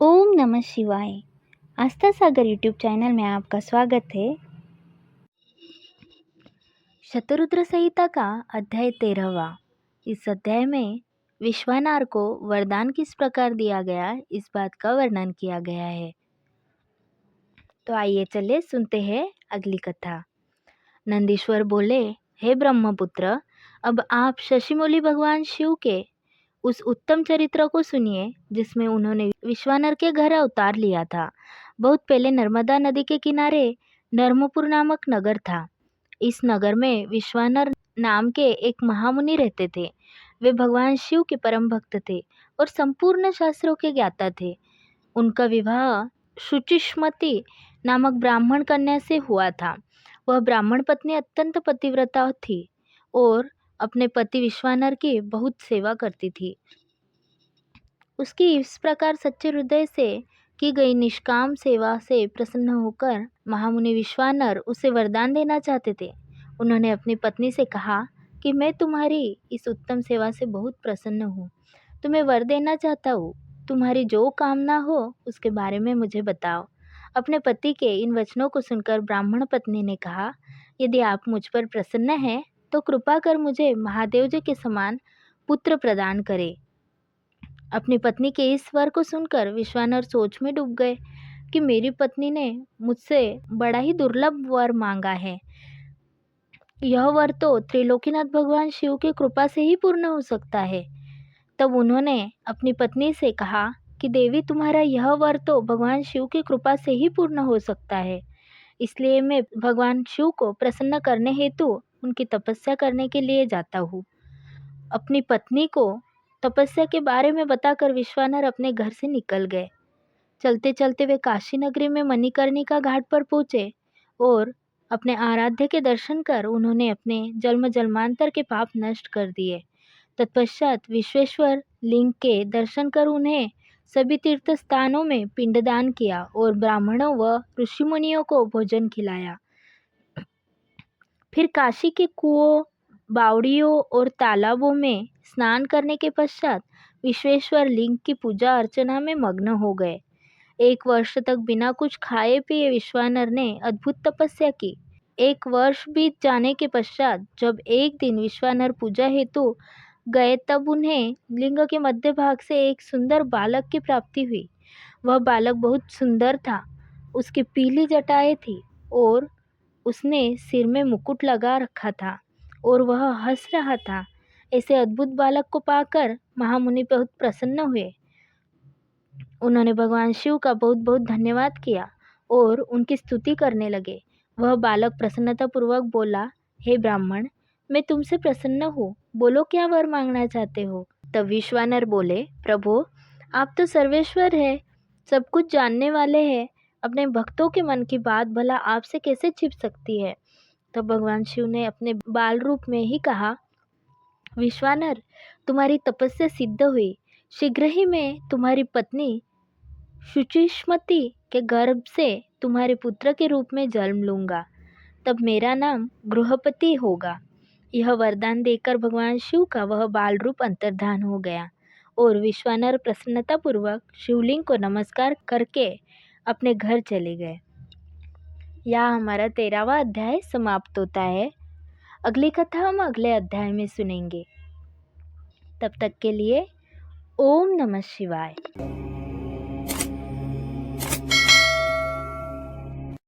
ओम नमः शिवाय। आस्था सागर YouTube channel में आपका स्वागत है। शतरुद्र संहिता का अध्याय 13वां। इस अध्याय में विश्वानार को वरदान किस प्रकार दिया गया, इस बात का वर्णन किया गया है। तो आइए चले सुनते हैं अगली कथा। नंदीश्वर बोले, हे ब्रह्मपुत्र, अब आप शशिमौली भगवान शिव के उस उत्तम चरित्र को सुनिए जिसमें उन्होंने विश्वानर के घर अवतार लिया था। बहुत पहले नर्मदा नदी के किनारे नर्मपुर नामक नगर था। इस नगर में विश्वानर नाम के एक महामुनि रहते थे। वे भगवान शिव के परम भक्त थे और संपूर्ण शास्त्रों के ज्ञाता थे। उनका विवाह शुचिष्मति नामक ब्राह्मण कन्या से हुआ था। वह ब्राह्मण पत्नी अत्यंत पतिव्रता थी और अपने पति विश्वानर की बहुत सेवा करती थी। उसकी इस प्रकार सच्चे हृदय से की गई निष्काम सेवा से प्रसन्न होकर महामुनि विश्वानर उसे वरदान देना चाहते थे। उन्होंने अपनी पत्नी से कहा कि मैं तुम्हारी इस उत्तम सेवा से बहुत प्रसन्न हूँ। तुम्हें वर देना चाहता हूँ। तुम्हारी जो कामना हो उसके बारे में मुझे बताओ। अपने पति के इन वचनों को सुनकर ब्राह्मण पत्नी ने कहा, यदि आप मुझ पर प्रसन्न हैं तो कृपा कर मुझे महादेव जी के समान पुत्र प्रदान करें। अपनी पत्नी के इस वर को सुनकर विश्वानर सोच में डूब गए कि मेरी पत्नी ने मुझसे बड़ा ही दुर्लभ वर मांगा है। यह वर तो त्रिलोकीनाथ भगवान शिव की कृपा से ही पूर्ण हो सकता है। तब उन्होंने अपनी पत्नी से कहा कि देवी, तुम्हारा यह वर तो भगवान शिव की कृपा से ही पूर्ण हो सकता है। इसलिए मैं भगवान शिव को प्रसन्न करने हेतु उनकी तपस्या करने के लिए जाता हूँ। अपनी पत्नी को तपस्या के बारे में बताकर विश्वानर अपने घर से निकल गए। चलते चलते वे काशी नगरी में मणिकर्णिका घाट पर पहुंचे और अपने आराध्य के दर्शन कर उन्होंने अपने जन्म जन्मांतर के पाप नष्ट कर दिए। तत्पश्चात विश्वेश्वर लिंग के दर्शन कर उन्हें सभी तीर्थ स्थानों में पिंडदान किया और ब्राह्मणों व ऋषि मुनियों को भोजन खिलाया। फिर काशी के कुओं, बावड़ियों और तालाबों में स्नान करने के पश्चात विश्वेश्वर लिंग की पूजा अर्चना में मग्न हो गए। 1 वर्ष तक बिना कुछ खाए पिए विश्वानर ने अद्भुत तपस्या की। 1 वर्ष बीत जाने के पश्चात जब एक दिन विश्वानर पूजा हेतु गए तब उन्हें लिंग के मध्य भाग से एक सुंदर बालक की प्राप्ति हुई। वह बालक बहुत सुंदर था। उसकी पीली जटाएं थी और उसने सिर में मुकुट लगा रखा था और वह हंस रहा था। ऐसे अद्भुत बालक को पाकर महामुनि बहुत प्रसन्न हुए। उन्होंने भगवान शिव का बहुत बहुत धन्यवाद किया और उनकी स्तुति करने लगे। वह बालक प्रसन्नतापूर्वक बोला, हे ब्राह्मण, मैं तुमसे प्रसन्न हूँ। बोलो, क्या वर मांगना चाहते हो? तब विश्वानर बोले, प्रभु, आप तो सर्वेश्वर है, सब कुछ जानने वाले हैं। अपने भक्तों के मन की बात भला आपसे कैसे छिप सकती है? तब भगवान शिव ने अपने बाल रूप में ही कहा, विश्वानर, तुम्हारी तपस्या सिद्ध हुई। शीघ्र ही मैं तुम्हारी पत्नी शुचिष्मति के गर्भ से तुम्हारे पुत्र के रूप में जन्म लूंगा। तब मेरा नाम गृहपति होगा। यह वरदान देकर भगवान शिव का वह बाल रूप अंतर्धान हो गया और विश्वानर प्रसन्नतापूर्वक शिवलिंग को नमस्कार करके अपने घर चले गए। यहाँ हमारा 13वां अध्याय समाप्त होता है। अगली कथा हम अगले अध्याय में सुनेंगे। तब तक के लिए ओम नमः शिवाय।